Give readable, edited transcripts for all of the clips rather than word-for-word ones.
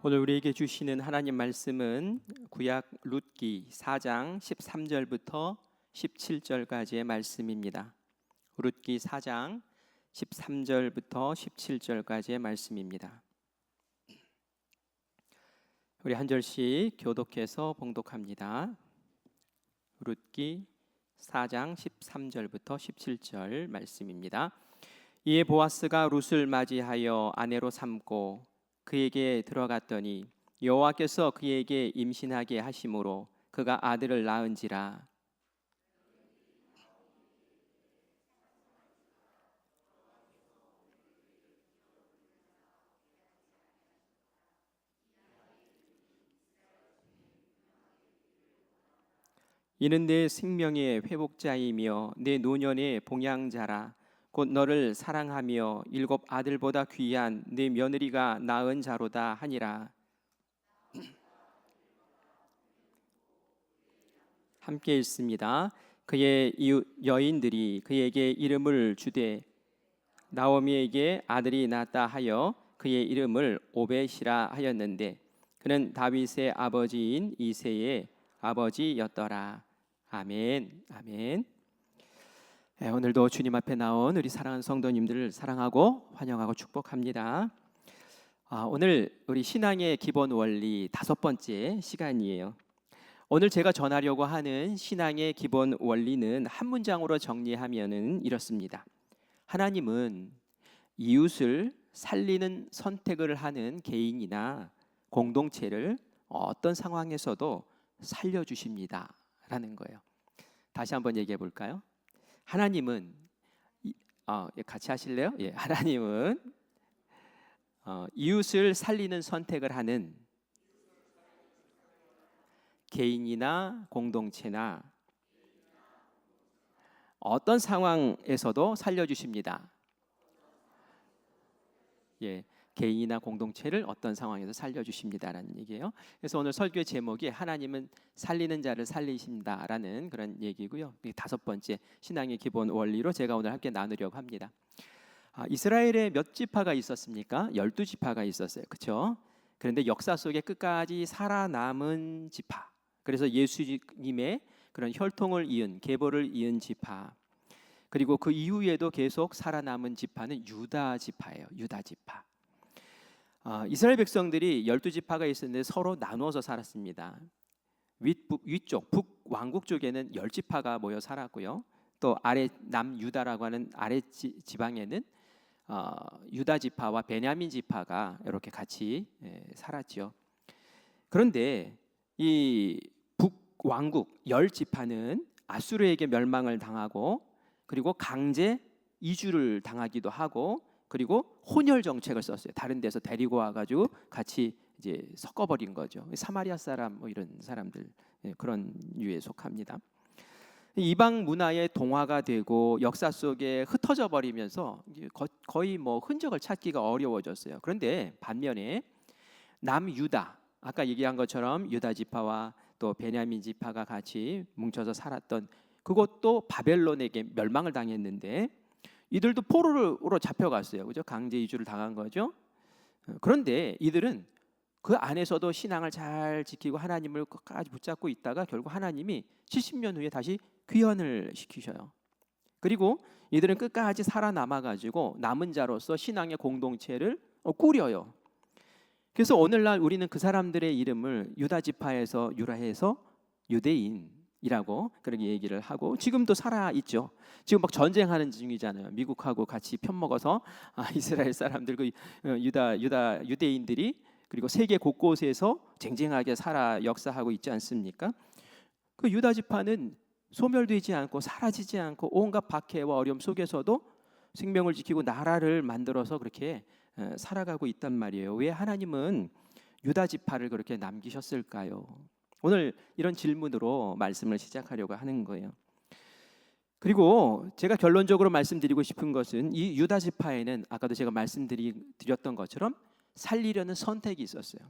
오늘 우리에게 주시는 하나님 말씀은 구약 룻기 4장 13절부터 17절까지의 말씀입니다. 룻기 4장 13절부터 17절까지의 말씀입니다. 우리 한 절씩 교독해서 봉독합니다. 룻기 4장 13절부터 17절 말씀입니다. 이에 보아스가 룻을 맞이하여 아내로 삼고 그에게 들어갔더니 여호와께서 그에게 임신하게 하심으로 그가 아들을 낳은지라. 이는 내 생명의 회복자이며 내 노년의 봉양자라. 곧 너를 사랑하며 7 아들보다 귀한 네 며느리가 낳은 자로다 하니라. 함께 읽습니다. 그의 여인들이 그에게 이름을 주되 나오미에게 아들이 낳았다 하여 그의 이름을 오벳이라 하였는데 그는 다윗의 아버지인 이새의 아버지였더라. 아멘. 아멘. 오늘도 주님 앞에 나온 우리 사랑하는 성도님들을 사랑하고 환영하고 축복합니다. 오늘 우리 신앙의 기본 원리 5번째 시간이에요. 오늘 제가 전하려고 하는 신앙의 기본 원리는 한 문장으로 정리하면은 이렇습니다. 하나님은 이웃을 살리는 선택을 하는 개인이나 공동체를 어떤 상황에서도 살려주십니다 라는 거예요. 다시 한번 얘기해 볼까요? 하나님은 같이 하실래요? 예, 하나님은 이웃을 살리는 선택을 하는 개인이나 공동체나 어떤 상황에서도 살려주십니다. 예, 개인이나 공동체를 어떤 상황에서 살려주십니다라는 얘기예요. 그래서 오늘 설교의 제목이 하나님은 살리는 자를 살리신다라는 그런 얘기고요. 5번째 신앙의 기본 원리로 제가 오늘 함께 나누려고 합니다. 이스라엘에 몇 지파가 있었습니까? 12지파가 있었어요. 그렇죠? 그런데 역사 속에 끝까지 살아남은 지파, 그래서 예수님의 그런 혈통을 이은, 계보를 이은 지파, 그리고 그 이후에도 계속 살아남은 지파는 유다 지파예요. 유다 지파. 이스라엘 백성들이 12지파가 있었는데 서로 나누어서 살았습니다. 위쪽 북왕국 쪽에는 10지파가 모여 살았고요. 또 아래 남유다라고 하는 아래 지방에는 유다 지파와 베냐민 지파가 이렇게 같이 살았죠. 그런데 이 북왕국 10지파는 아수르에게 멸망을 당하고 그리고 강제 이주를 당하기도 하고 그리고 혼혈 정책을 썼어요. 다른 데서 데리고 와가지고 같이 이제 섞어버린 거죠. 사마리아 사람 뭐 이런 사람들 그런 류에 속합니다. 이방 문화의 동화가 되고 역사 속에 흩어져 버리면서 거의 뭐 흔적을 찾기가 어려워졌어요. 그런데 반면에 남유다, 아까 얘기한 것처럼 유다 지파와 또 베냐민 지파가 같이 뭉쳐서 살았던 그것도 바벨론에게 멸망을 당했는데 이들도 포로로 잡혀갔어요. 그죠? 강제 이주를 당한 거죠. 그런데 이들은 그 안에서도 신앙을 잘 지키고 하나님을 끝까지 붙잡고 있다가 결국 하나님이 70년 후에 다시 귀환을 시키셔요. 그리고 이들은 끝까지 살아남아가지고 남은 자로서 신앙의 공동체를 꾸려요. 그래서 오늘날 우리는 그 사람들의 이름을 유다 지파에서 유래해서 유대인이라고 그렇게 얘기를 하고 지금도 살아 있죠. 지금 막 전쟁하는 중이잖아요. 미국하고 같이 편먹어서 이스라엘 사람들 그 유대인들이 그리고 세계 곳곳에서 쟁쟁하게 살아 역사하고 있지 않습니까? 그 유다 지파는 소멸되지 않고 사라지지 않고 온갖 박해와 어려움 속에서도 생명을 지키고 나라를 만들어서 그렇게 살아가고 있단 말이에요. 왜 하나님은 유다 지파를 그렇게 남기셨을까요? 오늘 이런 질문으로 말씀을 시작하려고 하는 거예요. 그리고 제가 결론적으로 말씀드리고 싶은 것은 이 유다 지파에는 아까도 제가 말씀드렸던 것처럼 살리려는 선택이 있었어요.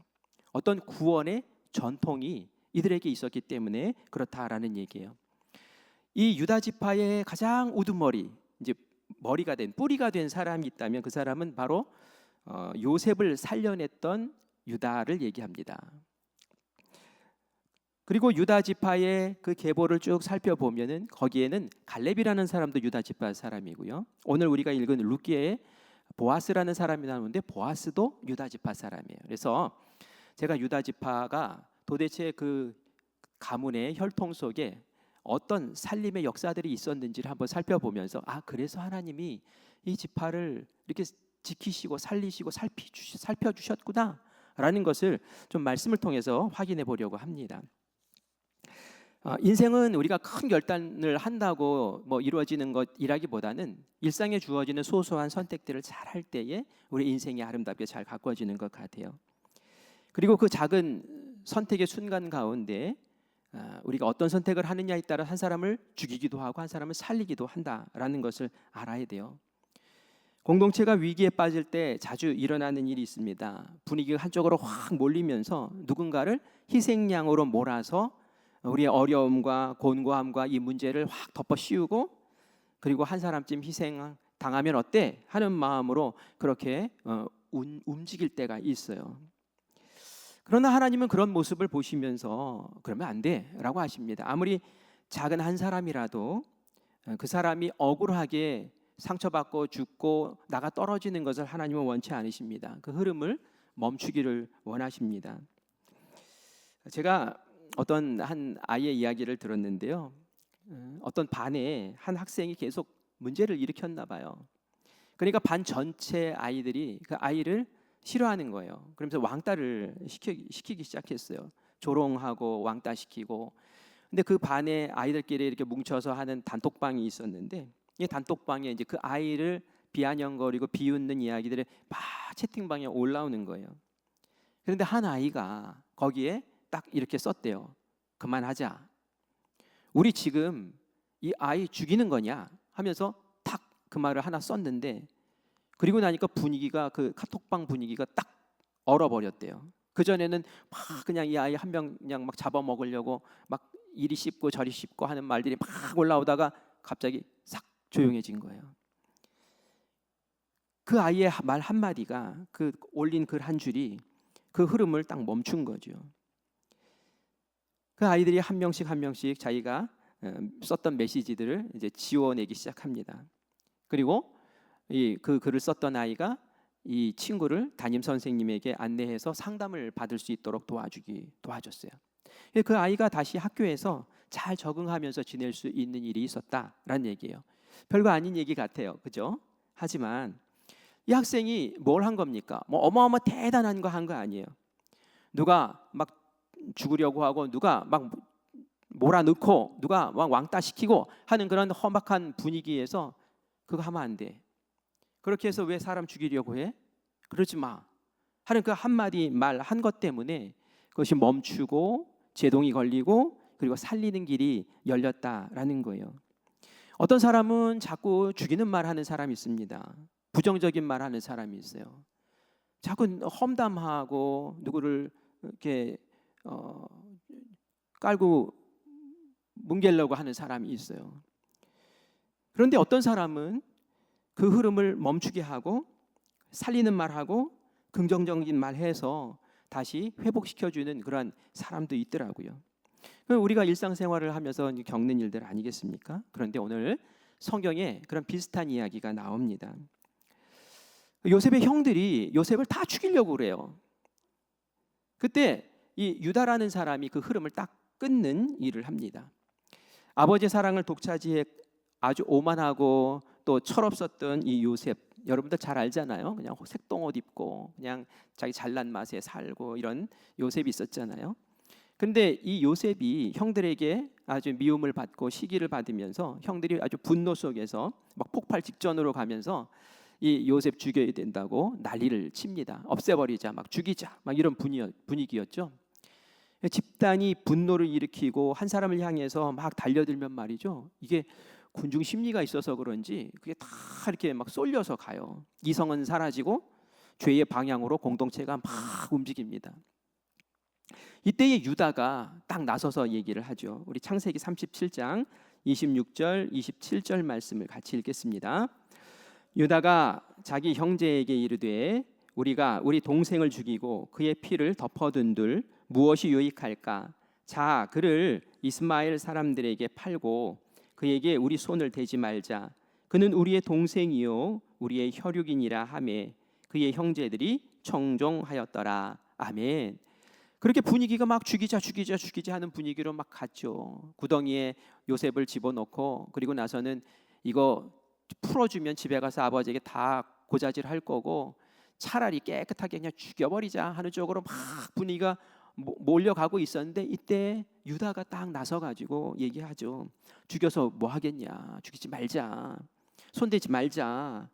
어떤 구원의 전통이 이들에게 있었기 때문에 그렇다라는 얘기예요. 이 유다 지파의 가장 우두머리, 이제 머리가 된 뿌리가 된 사람이 있다면 그 사람은 바로 요셉을 살려냈던 유다를 얘기합니다. 그리고 유다 지파의 그 계보를 쭉 살펴보면은 거기에는 갈렙이라는 사람도 유다 지파 사람이고요. 오늘 우리가 읽은 룻기에 보아스라는 사람이 나오는데 보아스도 유다 지파 사람이에요. 그래서 제가 유다 지파가 도대체 그 가문의 혈통 속에 어떤 살림의 역사들이 있었는지를 한번 살펴보면서 그래서 하나님이 이 지파를 이렇게 지키시고 살리시고 살펴주셨구나라는 것을 좀 말씀을 통해서 확인해 보려고 합니다. 인생은 우리가 큰 결단을 한다고 이루어지는 것이라기보다는 일상에 주어지는 소소한 선택들을 잘 할 때에 우리 인생이 아름답게 잘 가꿔지는 것 같아요. 그리고 그 작은 선택의 순간 가운데 우리가 어떤 선택을 하느냐에 따라 한 사람을 죽이기도 하고 한 사람을 살리기도 한다라는 것을 알아야 돼요. 공동체가 위기에 빠질 때 자주 일어나는 일이 있습니다. 분위기가 한쪽으로 확 몰리면서 누군가를 희생양으로 몰아서 우리의 어려움과 곤고함과 이 문제를 확 덮어 씌우고 그리고 한 사람쯤 희생 당하면 어때? 하는 마음으로 그렇게 움직일 때가 있어요. 그러나 하나님은 그런 모습을 보시면서 그러면 안 돼라고 하십니다. 아무리 작은 한 사람이라도 그 사람이 억울하게 상처받고 죽고 나가 떨어지는 것을 하나님은 원치 않으십니다. 그 흐름을 멈추기를 원하십니다. 제가 어떤 한 아이의 이야기를 들었는데요. 어떤 반에 한 학생이 계속 문제를 일으켰나 봐요. 그러니까 반 전체 아이들이 그 아이를 싫어하는 거예요. 그러면서 왕따를 시키기 시작했어요. 조롱하고 왕따시키고. 근데 그 반에 아이들끼리 이렇게 뭉쳐서 하는 단톡방이 있었는데 이 단톡방에 이제 그 아이를 비아냥거리고 비웃는 이야기들이 막 채팅방에 올라오는 거예요. 그런데 한 아이가 거기에 딱 이렇게 썼대요. 그만하자. 우리 지금 이 아이 죽이는 거냐 하면서 탁 그 말을 하나 썼는데 그리고 나니까 분위기가 그 카톡방 분위기가 딱 얼어버렸대요. 그 전에는 막 그냥 이 아이 한 명 그냥 막 잡아먹으려고 막 이리 씹고 저리 씹고 하는 말들이 막 올라오다가 갑자기 싹 조용해진 거예요. 그 아이의 말 한마디가 그 올린 글 한 줄이 그 흐름을 딱 멈춘 거죠. 그 아이들이 한 명씩 자기가 썼던 메시지들을 이제 지워내기 시작합니다. 그리고 그 글을 썼던 아이가 이 친구를 담임 선생님에게 안내해서 상담을 받을 수 있도록 도와줬어요. 그 아이가 다시 학교에서 잘 적응하면서 지낼 수 있는 일이 있었다라는 얘기예요. 별거 아닌 얘기 같아요, 그죠? 하지만 이 학생이 뭘 한 겁니까? 어마어마 대단한 거 한 거 아니에요. 누가 막 죽으려고 하고 누가 막 몰아넣고 누가 막 왕따시키고 하는 그런 험악한 분위기에서 그거 하면 안 돼. 그렇게 해서 왜 사람 죽이려고 해? 그러지 마 하는 그 한마디 말 한 것 때문에 그것이 멈추고 제동이 걸리고 그리고 살리는 길이 열렸다라는 거예요. 어떤 사람은 자꾸 죽이는 말 하는 사람이 있습니다. 부정적인 말 하는 사람이 있어요. 자꾸 험담하고 누구를 이렇게 깔고 뭉개려고 하는 사람이 있어요. 그런데 어떤 사람은 그 흐름을 멈추게 하고 살리는 말하고 긍정적인 말해서 다시 회복시켜주는 그런 사람도 있더라고요. 우리가 일상생활을 하면서 겪는 일들 아니겠습니까? 그런데 오늘 성경에 그런 비슷한 이야기가 나옵니다. 요셉의 형들이 요셉을 다 죽이려고 그래요. 그때 이 유다라는 사람이 그 흐름을 딱 끊는 일을 합니다. 아버지의 사랑을 독차지해 아주 오만하고 또 철없었던 이 요셉, 여러분들 잘 알잖아요. 그냥 색동옷 입고 그냥 자기 잘난 맛에 살고 이런 요셉이 있었잖아요. 근데 이 요셉이 형들에게 아주 미움을 받고 시기를 받으면서 형들이 아주 분노 속에서 막 폭발 직전으로 가면서 이 요셉 죽여야 된다고 난리를 칩니다. 없애버리자, 막 죽이자, 막 이런 분위기였죠. 집단이 분노를 일으키고 한 사람을 향해서 막 달려들면 말이죠. 이게 군중 심리가 있어서 그런지 그게 다 이렇게 막 쏠려서 가요. 이성은 사라지고 죄의 방향으로 공동체가 막 움직입니다. 이때에 유다가 딱 나서서 얘기를 하죠. 우리 창세기 37장 26절, 27절 말씀을 같이 읽겠습니다. 유다가 자기 형제에게 이르되 우리가 우리 동생을 죽이고 그의 피를 덮어둔들 무엇이 유익할까? 자, 그를 이스마엘 사람들에게 팔고 그에게 우리 손을 대지 말자. 그는 우리의 동생이요 우리의 혈육이니라 하매 그의 형제들이 청종하였더라. 아멘. 그렇게 분위기가 막 죽이자 하는 분위기로 막 갔죠. 구덩이에 요셉을 집어넣고 그리고 나서는 이거 풀어주면 집에 가서 아버지에게 다 고자질 할 거고 차라리 깨끗하게 그냥 죽여버리자 하는 쪽으로 막 분위기가 몰려가고 있었는데 이때 유다가 딱 나서가지고 얘기하죠. 죽여서 뭐 하겠냐, 죽이지 말자, 손대지 말자.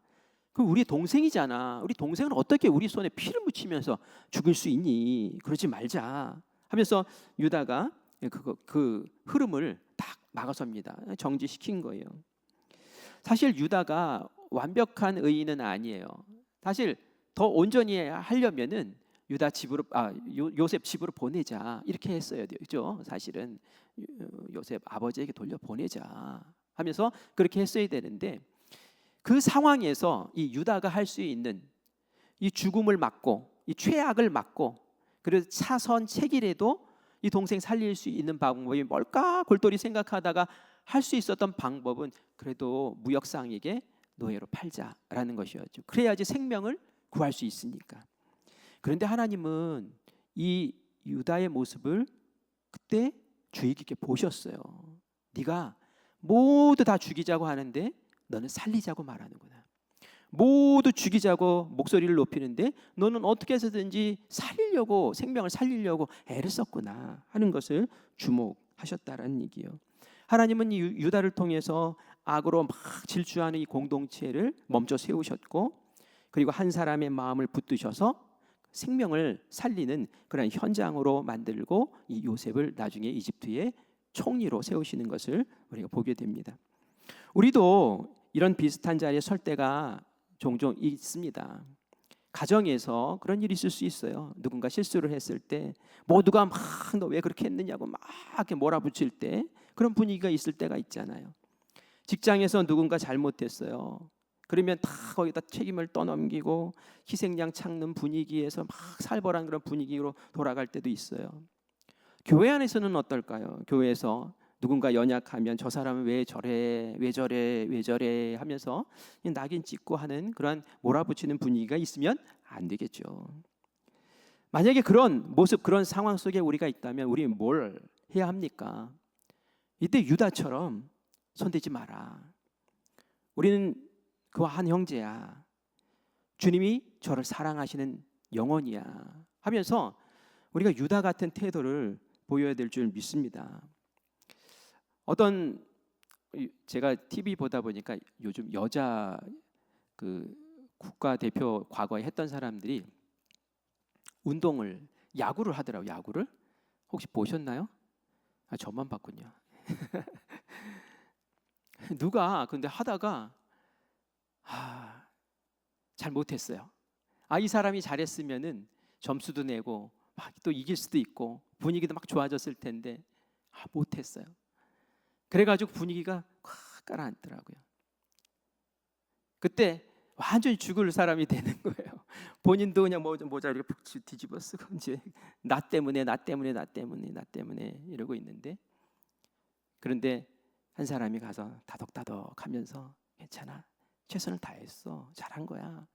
그 우리 동생이잖아. 우리 동생은 어떻게 우리 손에 피를 묻히면서 죽일 수 있니? 그러지 말자 하면서 유다가 그 흐름을 딱 막아섭니다. 정지시킨 거예요. 사실 유다가 완벽한 의인은 아니에요. 사실 더 온전히 하려면은 유다 집으로 요셉 집으로 보내자 이렇게 했어야 되죠. 사실은 요셉 아버지에게 돌려 보내자 하면서 그렇게 했어야 되는데 그 상황에서 이 유다가 할 수 있는 이 죽음을 막고 이 최악을 막고 그래서 차선 책이라도 이 동생 살릴 수 있는 방법이 뭘까 골똘히 생각하다가 할 수 있었던 방법은 그래도 무역상에게 노예로 팔자라는 것이었죠. 그래야지 생명을 구할 수 있으니까. 그런데 하나님은 이 유다의 모습을 그때 주의 깊게 보셨어요. 네가 모두 다 죽이자고 하는데 너는 살리자고 말하는구나. 모두 죽이자고 목소리를 높이는데 너는 어떻게 해서든지 살리려고 생명을 살리려고 애를 썼구나 하는 것을 주목하셨다라는 얘기예요. 하나님은 이 유다를 통해서 악으로 막 질주하는 이 공동체를 멈춰 세우셨고 그리고 한 사람의 마음을 붙드셔서 생명을 살리는 그런 현장으로 만들고 이 요셉을 나중에 이집트의 총리로 세우시는 것을 우리가 보게 됩니다. 우리도 이런 비슷한 자리에 설 때가 종종 있습니다. 가정에서 그런 일이 있을 수 있어요. 누군가 실수를 했을 때 모두가 막 너 왜 그렇게 했느냐고 막 이렇게 몰아붙일 때 그런 분위기가 있을 때가 있잖아요. 직장에서 누군가 잘못했어요. 그러면 다 거기다 책임을 떠넘기고 희생양 찾는 분위기에서 막 살벌한 그런 분위기로 돌아갈 때도 있어요. 교회 안에서는 어떨까요? 교회에서 누군가 연약하면 저 사람은 왜 저래 하면서 낙인 찍고 하는 그런 몰아붙이는 분위기가 있으면 안 되겠죠. 만약에 그런 모습, 그런 상황 속에 우리가 있다면 우리 뭘 해야 합니까? 이때 유다처럼 손대지 마라. 우리는 그와 한 형제야. 주님이 저를 사랑하시는 영혼이야 하면서 우리가 유다 같은 태도를 보여야 될 줄 믿습니다. 제가 TV 보다 보니까 요즘 여자 그 국가대표 과거에 했던 사람들이 운동을 야구를 하더라고요. 야구를 혹시 보셨나요? 저만 봤군요. 누가 근데 하다가 잘 못했어요. 이 사람이 잘했으면은 점수도 내고 막 또 이길 수도 있고 분위기도 막 좋아졌을 텐데 못했어요. 그래가지고 분위기가 확 가라앉더라고요. 그때 완전히 죽을 사람이 되는 거예요. 본인도 그냥 모자 이렇게 푹 뒤집어 쓰고 이제 나 때문에 이러고 있는데 그런데 한 사람이 가서 다독다독하면서 괜찮아, 최선을 다했어, 잘한 거야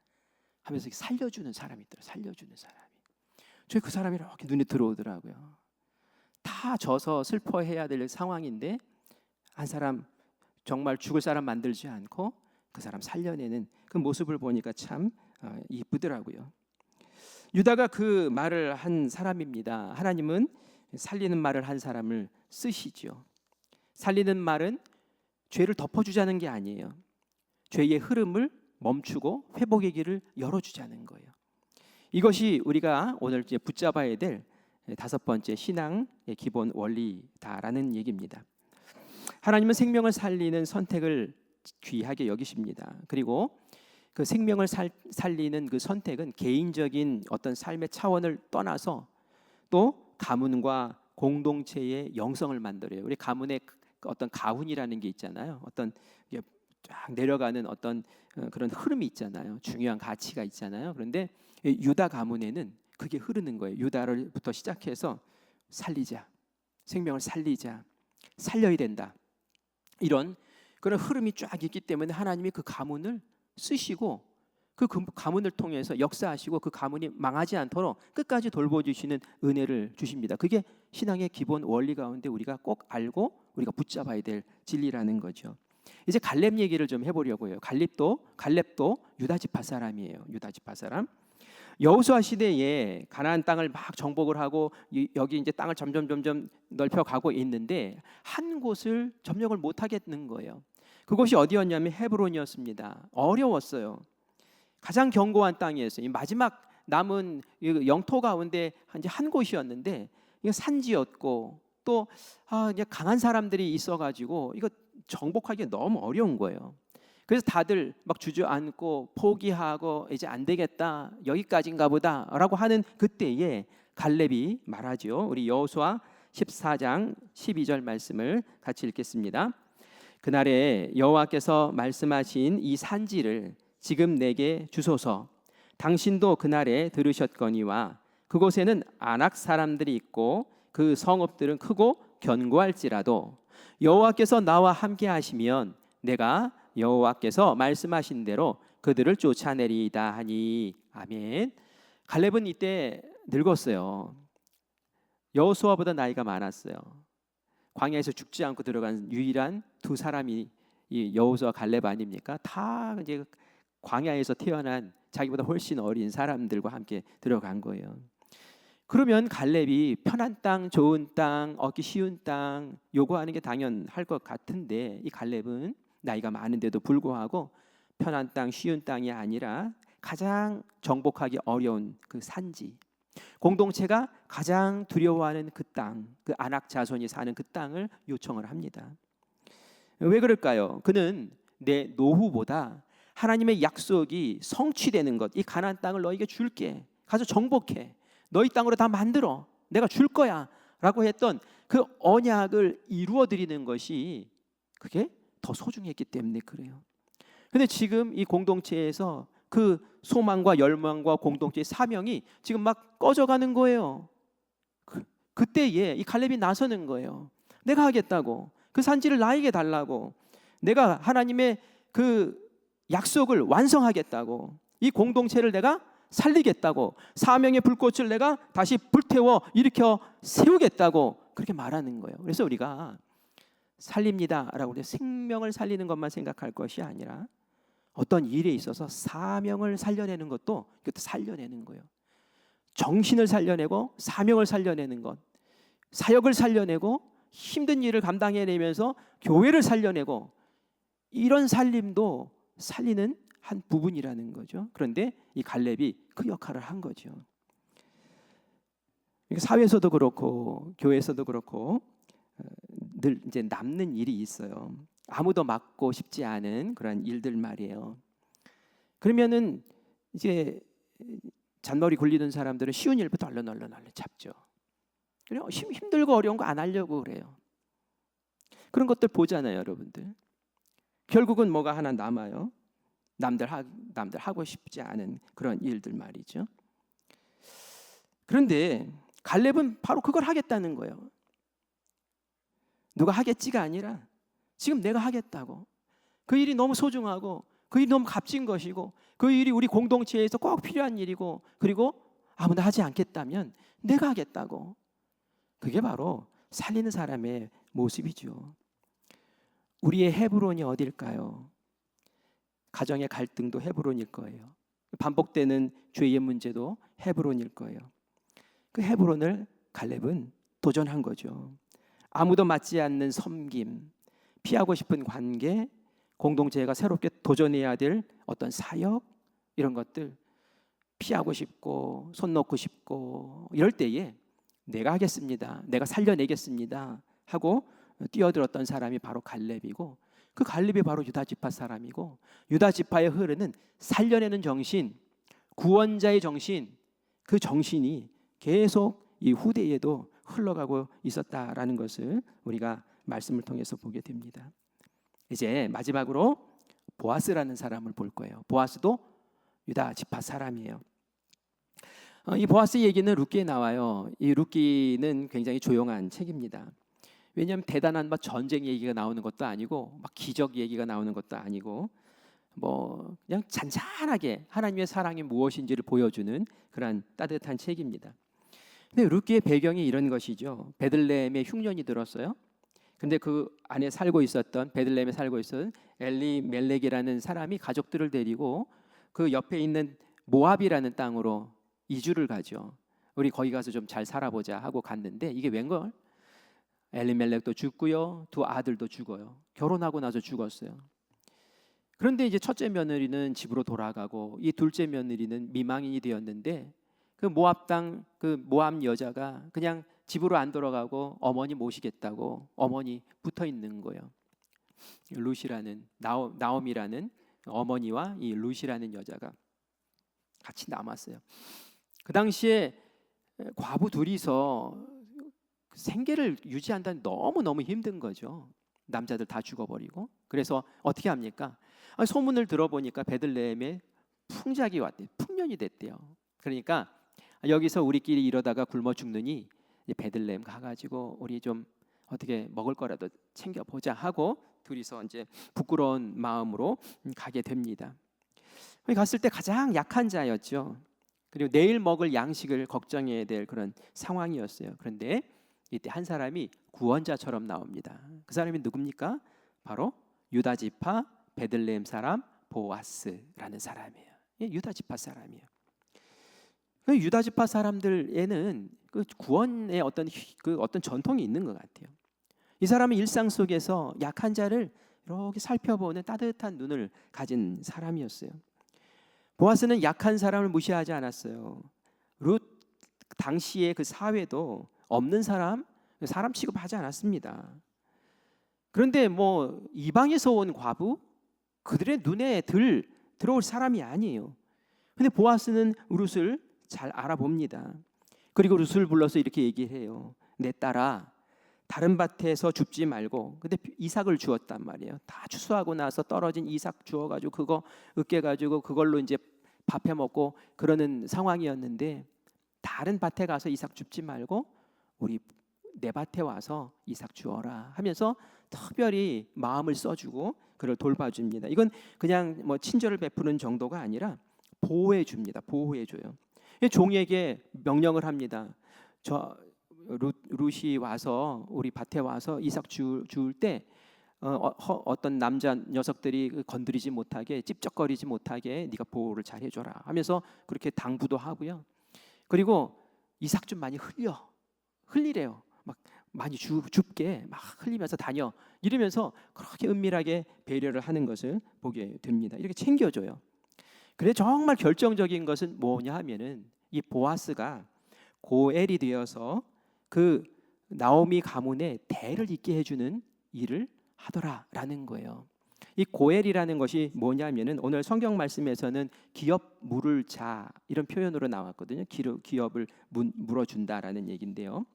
하면서 살려주는 사람이 있더라고요. 살려주는 사람이. 저희 그 사람이 이렇게 눈에 들어오더라고요. 다 져서 슬퍼해야 될 상황인데 한 사람 정말 죽을 사람 만들지 않고 그 사람 살려내는 그 모습을 보니까 참 이쁘더라고요. 유다가 그 말을 한 사람입니다. 하나님은 살리는 말을 한 사람을 쓰시죠. 살리는 말은 죄를 덮어주자는 게 아니에요. 죄의 흐름을 멈추고 회복의 길을 열어주자는 거예요. 이것이 우리가 오늘 이제 붙잡아야 될 다섯 번째 신앙의 기본 원리다라는 얘기입니다. 하나님은 생명을 살리는 선택을 귀하게 여기십니다. 그리고 그 생명을 살리는 그 선택은 개인적인 어떤 삶의 차원을 떠나서 또 가문과 공동체의 영성을 만들어요. 우리 가문의 어떤 가훈이라는 게 있잖아요. 어떤 쫙 내려가는 어떤 그런 흐름이 있잖아요. 중요한 가치가 있잖아요. 그런데 유다 가문에는 그게 흐르는 거예요. 유다를부터 시작해서 살리자, 생명을 살리자, 살려야 된다, 이런 그런 흐름이 쫙 있기 때문에 하나님이 그 가문을 쓰시고 그 가문을 통해서 역사하시고 그 가문이 망하지 않도록 끝까지 돌보주시는 은혜를 주십니다. 그게 신앙의 기본 원리 가운데 우리가 꼭 알고 우리가 붙잡아야 될 진리라는 거죠. 이제 갈렙 얘기를 좀 해보려고요. 갈렙도 유다 지파 사람이에요. 유다 지파 사람. 여호수아 시대에 가나안 땅을 막 정복을 하고 여기 이제 땅을 점점 넓혀가고 있는데 한 곳을 점령을 못 하겠는 거예요. 그곳이 어디였냐면 헤브론이었습니다. 어려웠어요. 가장 견고한 땅이었어요. 이 마지막 남은 영토 가운데 한 곳이었는데 이거 산지였고 또 그냥 강한 사람들이 있어가지고 이거 정복하기 너무 어려운 거예요. 그래서 다들 막 주저앉고 포기하고 이제 안 되겠다, 여기까지인가 보다라고 하는 그때에 갈렙이 말하죠. 우리 여호수아 14장 12절 말씀을 같이 읽겠습니다. 그날에 여호와께서 말씀하신 이 산지를 지금 내게 주소서. 당신도 그날에 들으셨거니와 그곳에는 아낙 사람들이 있고 그 성읍들은 크고 견고할지라도 여호와께서 나와 함께 하시면 내가 여호와께서 말씀하신 대로 그들을 쫓아내리이다 하니. 아멘. 갈렙은 이때 늙었어요. 여호수아보다 나이가 많았어요. 광야에서 죽지 않고 들어간 유일한 두 사람이 이 여호수아 갈렙 아닙니까? 다 이제 광야에서 태어난 자기보다 훨씬 어린 사람들과 함께 들어간 거예요. 그러면 갈렙이 편한 땅, 좋은 땅, 얻기 쉬운 땅 요구하는 게 당연할 것 같은데 이 갈렙은 나이가 많은데도 불구하고 편한 땅, 쉬운 땅이 아니라 가장 정복하기 어려운 그 산지, 공동체가 가장 두려워하는 그 땅, 그 아낙 자손이 사는 그 땅을 요청을 합니다. 왜 그럴까요? 그는 내 노후보다 하나님의 약속이 성취되는 것, 이 가나안 땅을 너에게 줄게, 가서 정복해, 너희 땅으로 다 만들어, 내가 줄 거야 라고 했던 그 언약을 이루어 드리는 것이 그게 더 소중했기 때문에 그래요. 근데 지금 이 공동체에서 그 소망과 열망과 공동체의 사명이 지금 막 꺼져가는 거예요. 그때에 이 갈렙이 나서는 거예요. 내가 하겠다고, 그 산지를 나에게 달라고, 내가 하나님의 그 약속을 완성하겠다고, 이 공동체를 내가 살리겠다고, 사명의 불꽃을 내가 다시 불태워 일으켜 세우겠다고 그렇게 말하는 거예요. 그래서 우리가 살립니다라고 우리 생명을 살리는 것만 생각할 것이 아니라 어떤 일에 있어서 사명을 살려내는 것도 이것도 살려내는 거예요. 정신을 살려내고 사명을 살려내는 것, 사역을 살려내고 힘든 일을 감당해내면서 교회를 살려내고, 이런 살림도 살리는 한 부분이라는 거죠. 그런데 이 갈렙이 그 역할을 한 거죠. 사회에서도 그렇고 교회에서도 그렇고 늘 이제 남는 일이 있어요. 아무도 맡고 싶지 않은 그런 일들 말이에요. 그러면은 이제 잔머리 굴리는 사람들은 쉬운 일부터 얼른 잡죠. 그래요. 힘들고 어려운 거 안 하려고 그래요. 그런 것들 보잖아요, 여러분들. 결국은 뭐가 하나 남아요. 남들 하고 싶지 않은 그런 일들 말이죠. 그런데 갈렙은 바로 그걸 하겠다는 거예요. 누가 하겠지가 아니라 지금 내가 하겠다고. 그 일이 너무 소중하고 그 일이 너무 값진 것이고 그 일이 우리 공동체에서 꼭 필요한 일이고, 그리고 아무나 하지 않겠다면 내가 하겠다고. 그게 바로 살리는 사람의 모습이죠. 우리의 헤브론이 어딜까요? 가정의 갈등도 헤브론일 거예요. 반복되는 죄의 문제도 헤브론일 거예요. 그 헤브론을 갈렙은 도전한 거죠. 아무도 맞지 않는 섬김, 피하고 싶은 관계, 공동체가 새롭게 도전해야 될 어떤 사역, 이런 것들 피하고 싶고 손 놓고 싶고 이럴 때에 내가 하겠습니다, 내가 살려내겠습니다 하고 뛰어들었던 사람이 바로 갈렙이고, 그 갈렙이 바로 유다 지파 사람이고, 유다 지파에 흐르는 살려내는 정신, 구원자의 정신, 그 정신이 계속 이 후대에도 흘러가고 있었다라는 것을 우리가 말씀을 통해서 보게 됩니다. 이제 마지막으로 보아스라는 사람을 볼 거예요. 보아스도 유다 지파 사람이에요. 이 보아스 얘기는 룻기에 나와요. 이 룻기는 굉장히 조용한 책입니다. 왜냐하면 대단한 막 전쟁 얘기가 나오는 것도 아니고 막 기적 얘기가 나오는 것도 아니고 뭐 그냥 잔잔하게 하나님의 사랑이 무엇인지를 보여주는 그런 따뜻한 책입니다. 근데 룻기의 배경이 이런 것이죠. 베들레헴에 흉년이 들었어요. 근데 그 안에 살고 있었던 베들레헴에 살고 있었던 엘리멜렉이라는 사람이 가족들을 데리고 그 옆에 있는 모압이라는 땅으로 이주를 가죠. 우리 거기 가서 좀 잘 살아보자 하고 갔는데 이게 웬걸? 엘리멜렉도 죽고요, 두 아들도 죽어요. 결혼하고 나서 죽었어요. 그런데 이제 첫째 며느리는 집으로 돌아가고 이 둘째 며느리는 미망인이 되었는데 그 모압 땅 그 모압 여자가 그냥 집으로 안 돌아가고 어머니 모시겠다고 어머니 붙어 있는 거예요. 룻이라는 나옴이라는 어머니와 이 룻이라는 여자가 같이 남았어요. 그 당시에 과부 둘이서 생계를 유지한다는 너무너무 힘든 거죠. 남자들 다 죽어버리고. 그래서 어떻게 합니까? 소문을 들어보니까 베들레헴에 풍작이 왔대요. 풍년이 됐대요. 그러니까 여기서 우리끼리 이러다가 굶어 죽느니 베들레헴 가가지고 우리 좀 어떻게 먹을 거라도 챙겨보자 하고 둘이서 이제 부끄러운 마음으로 가게 됩니다. 갔을 때 가장 약한 자였죠. 그리고 내일 먹을 양식을 걱정해야 될 그런 상황이었어요. 그런데 이때 한 사람이 구원자처럼 나옵니다. 그 사람이 누굽니까? 바로 유다 지파 베들레헴 사람 보아스라는 사람이에요. 유다 지파 사람이에요. 유다 지파 사람들에는 그 구원의 어떤 전통이 있는 것 같아요. 이 사람은 일상 속에서 약한 자를 이렇게 살펴보는 따뜻한 눈을 가진 사람이었어요. 보아스는 약한 사람을 무시하지 않았어요. 룻 당시의 그 사회도 없는 사람 취급하지 않았습니다. 그런데 뭐 이방에서 온 과부 그들의 눈에 들어올 사람이 아니에요. 근데 보아스는 룻을 잘 알아봅니다. 그리고 룻을 불러서 이렇게 얘기해요. 내 딸아, 다른 밭에서 줍지 말고. 근데 이삭을 주었단 말이에요. 다 추수하고 나서 떨어진 이삭 주어가지고 그거 으깨가지고 그걸로 이제 밥해 먹고 그러는 상황이었는데 다른 밭에 가서 이삭 줍지 말고 우리 내 밭에 와서 이삭 주어라 하면서 특별히 마음을 써주고 그를 돌봐줍니다. 이건 그냥 뭐 친절을 베푸는 정도가 아니라 보호해 줍니다. 보호해 줘요. 종에게 명령을 합니다. 룻이 와서 우리 밭에 와서 이삭 주울 때 어떤 남자 녀석들이 건드리지 못하게 찝쩍거리지 못하게 네가 보호를 잘 해줘라 하면서 그렇게 당부도 하고요. 그리고 이삭 좀 많이 흘리래요. 막 많이 줍게 막 흘리면서 다녀 이러면서 그렇게 은밀하게 배려를 하는 것을 보게 됩니다. 이렇게 챙겨줘요. 그래 정말 결정적인 것은 뭐냐 하면은 이 보아스가 고엘이 되어서 그 나오미 가문의 대를 잇게 해주는 일을 하더라라는 거예요. 이 고엘이라는 것이 뭐냐면은 오늘 성경 말씀에서는 기업 물을 자 이런 표현으로 나왔거든요. 기업을 물어준다라는 얘기인데요.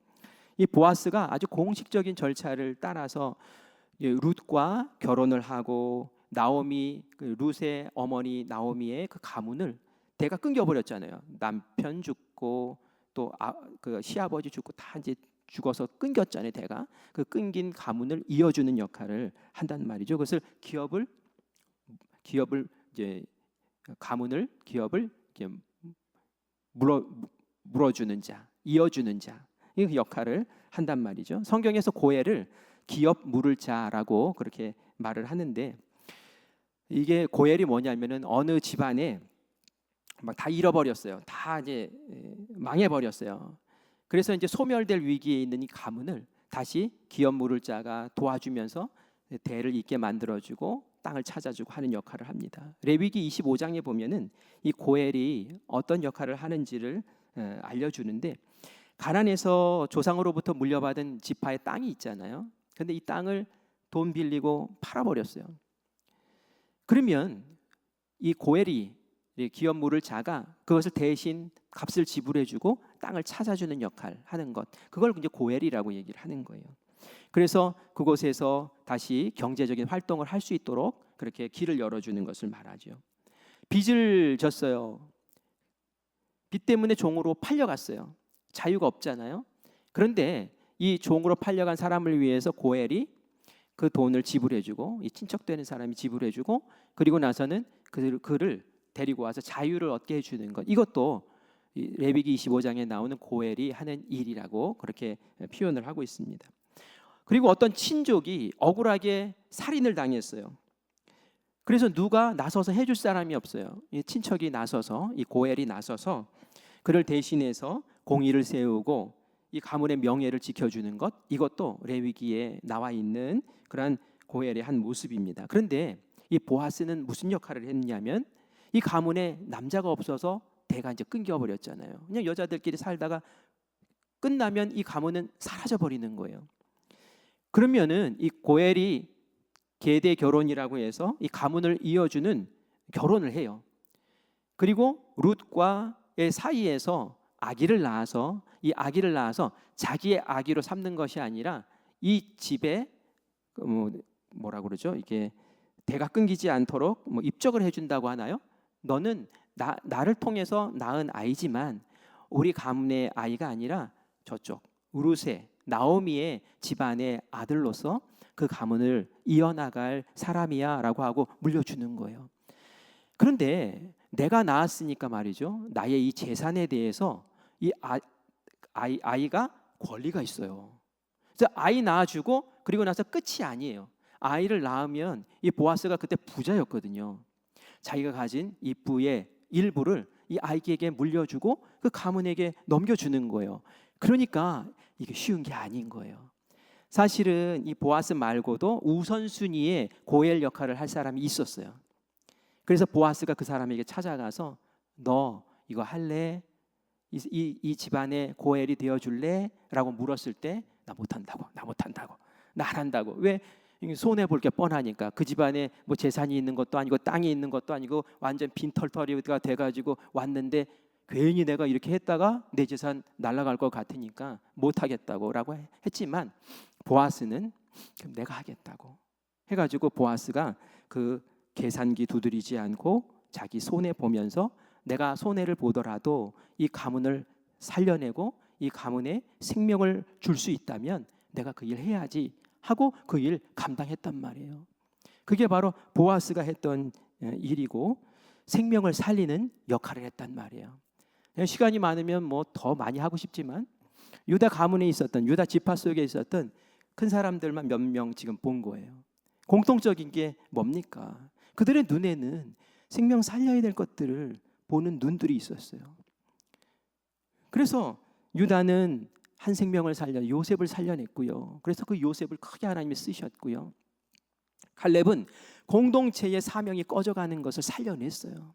이 보아스가 아주 공식적인 절차를 따라서 룻과 결혼을 하고 나오미 그 룻의 어머니 나오미의 그 가문을 대가 끊겨버렸잖아요. 남편 죽고 또 그 시아버지 죽고 다 이제 죽어서 끊겼잖아요. 대가 그 끊긴 가문을 이어주는 역할을 한단 말이죠. 그것을 기업을 이제 기업을 이렇게 물어주는 자, 이어주는 자 이 역할을 한단 말이죠. 성경에서 고엘을 기업 물을 자라고 그렇게 말을 하는데 이게 고엘이 뭐냐면은 어느 집안에 막 다 잃어버렸어요. 다 이제 망해버렸어요. 그래서 이제 소멸될 위기에 있는 이 가문을 다시 기업 물을 자가 도와주면서 대를 잇게 만들어주고 땅을 찾아주고 하는 역할을 합니다. 레위기 25장에 보면은 이 고엘이 어떤 역할을 하는지를 알려주는데 가나안에서 조상으로부터 물려받은 지파의 땅이 있잖아요. 그런데 이 땅을 돈 빌리고 팔아버렸어요. 그러면 이 고엘이 기업 물을 자가 그것을 대신 값을 지불해주고 땅을 찾아주는 역할 하는 것 그걸 이제 고엘이라고 얘기를 하는 거예요. 그래서 그곳에서 다시 경제적인 활동을 할 수 있도록 그렇게 길을 열어주는 것을 말하죠. 빚을 졌어요. 빚 때문에 종으로 팔려갔어요. 자유가 없잖아요. 그런데 이 종으로 팔려간 사람을 위해서 고엘이 그 돈을 지불해주고, 이 친척되는 사람이 지불해주고, 그리고 나서는 그를 데리고 와서 자유를 얻게 해주는 것, 이것도 레위기 25장에 나오는 고엘이 하는 일이라고 그렇게 표현을 하고 있습니다. 그리고 어떤 친족이 억울하게 살인을 당했어요. 그래서 누가 나서서 해줄 사람이 없어요. 이 친척이 나서서, 이 고엘이 나서서 그를 대신해서 공의를 세우고 이 가문의 명예를 지켜주는 것, 이것도 레위기에 나와 있는 그러한 고엘의 한 모습입니다. 그런데 이 보아스는 무슨 역할을 했냐면, 이 가문에 남자가 없어서 대가 이제 끊겨버렸잖아요. 그냥 여자들끼리 살다가 끝나면 이 가문은 사라져 버리는 거예요. 그러면은 이 고엘이 계대 결혼이라고 해서 이 가문을 이어주는 결혼을 해요. 그리고 룻과의 사이에서 아기를 낳아서, 이 아기를 낳아서 자기의 아기로 삼는 것이 아니라 이 집에 뭐라 그러죠? 이게 대가 끊기지 않도록 입적을 해준다고 하나요? 너는 나를 통해서 낳은 아이지만 우리 가문의 아이가 아니라 저쪽 우룻의 나오미의 집안의 아들로서 그 가문을 이어나갈 사람이야 라고 하고 물려주는 거예요. 그런데 내가 낳았으니까 말이죠, 나의 이 재산에 대해서 이 아이가 권리가 있어요. 그래서 아이 낳아주고 그리고 나서 끝이 아니에요. 아이를 낳으면 이 보아스가 그때 부자였거든요. 자기가 가진 이 부의 일부를 이 아이에게 물려주고 그 가문에게 넘겨주는 거예요. 그러니까 이게 쉬운 게 아닌 거예요. 사실은 이 보아스 말고도 우선순위의 고엘 역할을 할 사람이 있었어요. 그래서 보아스가 그 사람에게 찾아가서 너 이거 할래? 이 집안의 고엘이 되어줄래? 라고 물었을 때 나 못한다고, 나 안 한다고. 왜? 손해볼 게 뻔하니까. 그 집안에 뭐 재산이 있는 것도 아니고 땅이 있는 것도 아니고 완전 빈털터리가 돼가지고 왔는데 괜히 내가 이렇게 했다가 내 재산 날아갈 것 같으니까 못하겠다고 라고 했지만, 보아스는 그럼 내가 하겠다고 해가지고 보아스가 그 계산기 두드리지 않고 자기 손해 보면서 내가 손해를 보더라도 이 가문을 살려내고 이 가문에 생명을 줄 수 있다면 내가 그 일 해야지 하고 그 일 감당했단 말이에요. 그게 바로 보아스가 했던 일이고 생명을 살리는 역할을 했단 말이에요. 시간이 많으면 뭐 더 많이 하고 싶지만 유다 가문에 있었던, 유다 지파 속에 있었던 큰 사람들만 몇 명 지금 본 거예요. 공통적인 게 뭡니까? 그들의 눈에는 생명 살려야 될 것들을 보는 눈들이 있었어요. 그래서 유다는 한 생명을 살려 요셉을 살려냈고요. 그래서 그 요셉을 크게 하나님이 쓰셨고요. 칼렙은 공동체의 사명이 꺼져가는 것을 살려냈어요.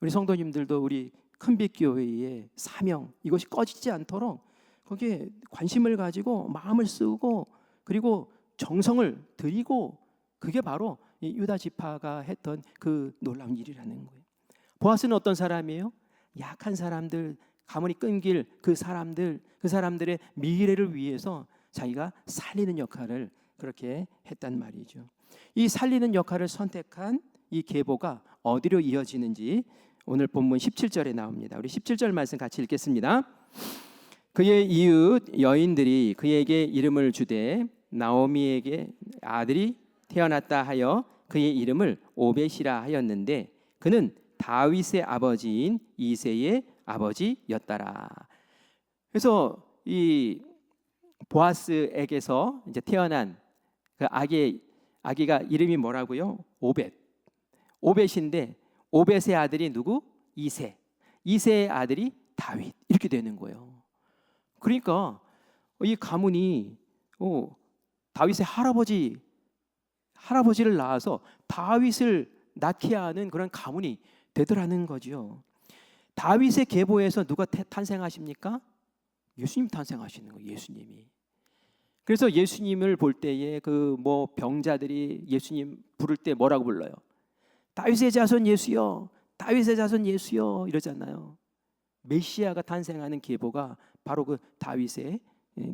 우리 성도님들도 우리 큰빛교회의 사명, 이것이 꺼지지 않도록 거기에 관심을 가지고 마음을 쓰고 그리고 정성을 들이고, 그게 바로 이 유다 지파가 했던 그 놀라운 일이라는 거예요. 보아스는 어떤 사람이에요? 약한 사람들, 가문이 끊길 그 사람들의 미래를 위해서 자기가 살리는 역할을 그렇게 했단 말이죠. 이 살리는 역할을 선택한 이 계보가 어디로 이어지는지 오늘 본문 17절에 나옵니다. 우리 17절 말씀 같이 읽겠습니다. 그의 이웃 여인들이 그에게 이름을 주되 나오미에게 아들이 태어났다 하여 그의 이름을 오벳이라 하였는데 그는 다윗의 아버지인 이새의 아버지였더라. 그래서 이 보아스에게서 이제 태어난 그 아기가 이름이 뭐라고요? 오벳인데 오벳의 아들이 누구? 이새의 아들이 다윗, 이렇게 되는 거예요. 그러니까 이 가문이 다윗의 할아버지를 낳아서 다윗을 낳게 하는 그런 가문이 되더라는 거죠. 다윗의 계보에서 누가 탄생하십니까? 예수님 탄생하시는 거예요. 예수님이. 그래서 예수님을 볼 때에 그 뭐 병자들이 예수님 부를 때 뭐라고 불러요? 다윗의 자손 예수여, 다윗의 자손 예수여 이러잖아요. 메시아가 탄생하는 계보가 바로 그 다윗의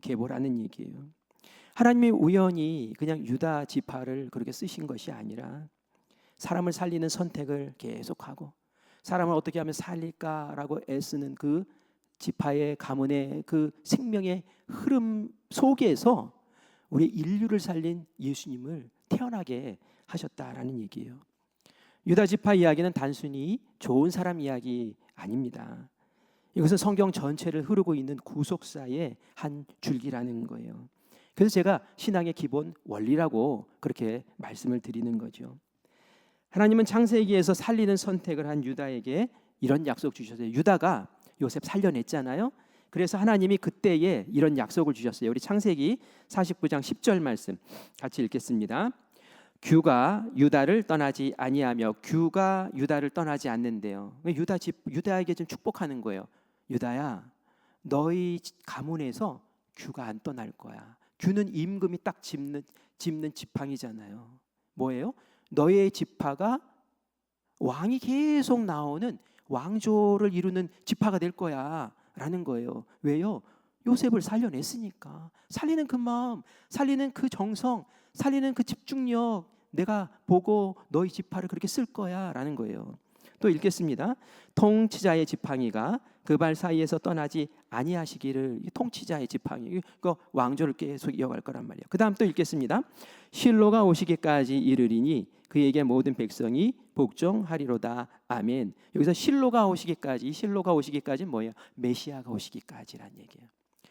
계보라는 얘기예요. 하나님이 우연히 그냥 유다 지파를 그렇게 쓰신 것이 아니라 사람을 살리는 선택을 계속하고 사람을 어떻게 하면 살릴까라고 애쓰는 그 지파의 가문의 그 생명의 흐름 속에서 우리 인류를 살린 예수님을 태어나게 하셨다라는 얘기예요. 유다 지파 이야기는 단순히 좋은 사람 이야기 아닙니다. 이것은 성경 전체를 흐르고 있는 구속사의 한 줄기라는 거예요. 그래서 제가 신앙의 기본 원리라고 그렇게 말씀을 드리는 거죠. 하나님은 창세기에서 살리는 선택을 한 유다에게 이런 약속 주셨어요. 유다가 요셉 살려냈잖아요. 그래서 하나님이 그때에 이런 약속을 주셨어요. 우리 창세기 49장 10절 말씀 같이 읽겠습니다. 규가 유다를 떠나지 아니하며 규가 유다를 떠나지 않는데요. 유다에게 좀 축복하는 거예요. 유다야, 너희 가문에서 규가 안 떠날 거야. 규는 임금이 딱 짚는 지팡이잖아요. 뭐예요? 너의 지파가 왕이 계속 나오는 왕조를 이루는 지파가 될 거야 라는 거예요. 왜요? 요셉을 살려냈으니까. 살리는 그 마음, 살리는 그 정성, 살리는 그 집중력, 내가 보고 너희 지파를 그렇게 쓸 거야 라는 거예요. 또 읽겠습니다. 통치자의 지팡이가 그 발 사이에서 떠나지 아니하시기를. 통치자의 지팡이, 그 왕조를 계속 이어갈 거란 말이에요. 그 다음 또 읽겠습니다. 실로가 오시기까지 이르리니 그에게 모든 백성이 복종하리로다. 아멘. 여기서 실로가 오시기까지 뭐예요? 메시아가 오시기까지란 얘기예요.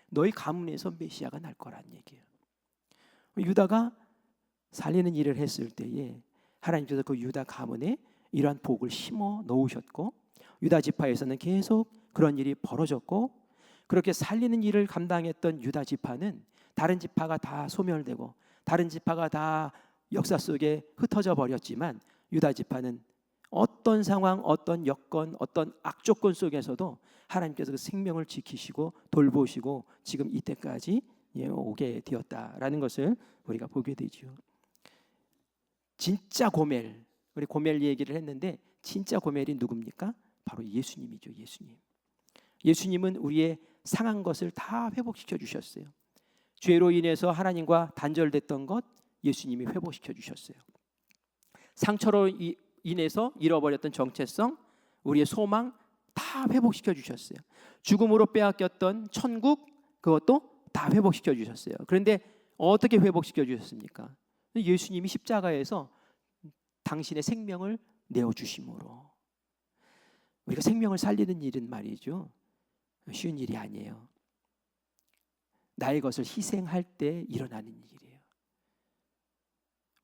너희 가문에서 메시아가 날 거란 얘기예요. 유다가 살리는 일을 했을 때에 하나님께서 그 유다 가문에 이러한 복을 심어 놓으셨고, 유다 지파에서는 계속 그런 일이 벌어졌고, 그렇게 살리는 일을 감당했던 유다 지파는 다른 지파가 다 소멸되고 다른 지파가 다 역사 속에 흩어져 버렸지만, 유다 지파는 어떤 상황, 어떤 여건, 어떤 악조건 속에서도 하나님께서 그 생명을 지키시고 돌보시고 지금 이때까지 오게 되었다라는 것을 우리가 보게 되죠. 진짜 고멜, 우리 고멜 얘기를 했는데 진짜 고멜이 누굽니까? 바로 예수님이죠. 예수님은 우리의 상한 것을 다 회복시켜 주셨어요. 죄로 인해서 하나님과 단절됐던 것 예수님이 회복시켜 주셨어요. 상처로 인해서 잃어버렸던 정체성, 우리의 소망 다 회복시켜 주셨어요. 죽음으로 빼앗겼던 천국, 그것도 다 회복시켜 주셨어요. 그런데 어떻게 회복시켜 주셨습니까? 예수님이 십자가에서 당신의 생명을 내어주심으로. 우리가 생명을 살리는 일은 말이죠, 쉬운 일이 아니에요. 나의 것을 희생할 때 일어나는 일이에요.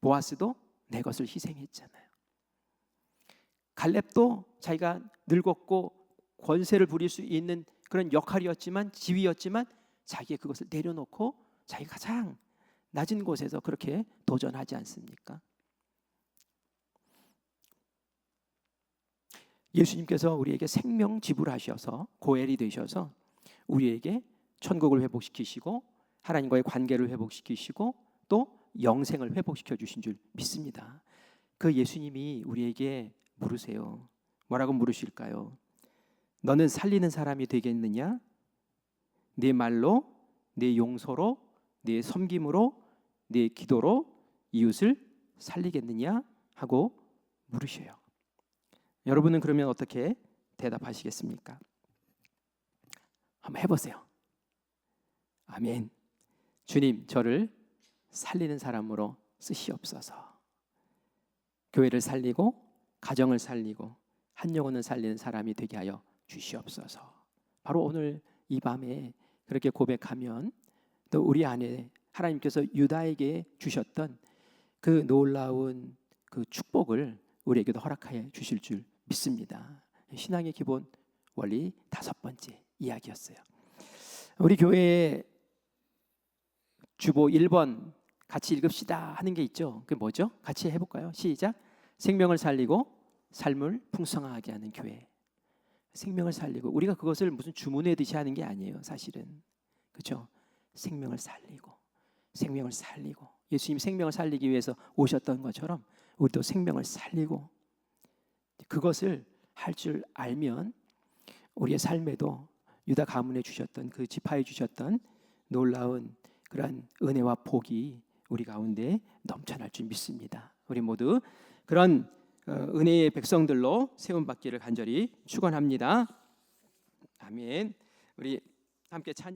보아스도 내 것을 희생했잖아요. 갈렙도 자기가 늙었고 권세를 부릴 수 있는 그런 역할이었지만, 지위였지만 자기의 그것을 내려놓고 자기가 가장 낮은 곳에서 그렇게 도전하지 않습니까? 예수님께서 우리에게 생명 지불하셔서 고엘이 되셔서 우리에게 천국을 회복시키시고 하나님과의 관계를 회복시키시고 또 영생을 회복시켜 주신 줄 믿습니다. 그 예수님이 우리에게 물으세요. 뭐라고 물으실까요? 너는 살리는 사람이 되겠느냐? 네 말로, 네 용서로, 네 섬김으로, 네 기도로 이웃을 살리겠느냐? 하고 물으셔요. 여러분은 그러면 어떻게 대답하시겠습니까? 한번 해보세요. 아멘. 주님, 저를 살리는 사람으로 쓰시옵소서. 교회를 살리고 가정을 살리고 한 영혼을 살리는 사람이 되게 하여 주시옵소서. 바로 오늘 이 밤에 그렇게 고백하면 또 우리 안에 하나님께서 유다에게 주셨던 그 놀라운 그 축복을 우리에게도 허락하여 주실 줄 믿습니다. 신앙의 기본 원리 5번째 이야기였어요. 우리 교회의 주보 1번 같이 읽읍시다 하는 게 있죠. 그게 뭐죠? 같이 해볼까요? 시작. 생명을 살리고 삶을 풍성하게 하는 교회. 생명을 살리고, 우리가 그것을 무슨 주문하듯이 하는 게 아니에요. 사실은. 그렇죠? 생명을 살리고 예수님이 생명을 살리기 위해서 오셨던 것처럼 우리도 생명을 살리고, 그것을 할 줄 알면 우리의 삶에도 유다 가문에 주셨던 그 지파에 주셨던 놀라운 그러한 은혜와 복이 우리 가운데 넘쳐날 줄 믿습니다. 우리 모두 그런 은혜의 백성들로 세움 받기를 간절히 축원합니다. 아멘. 우리 함께 찬양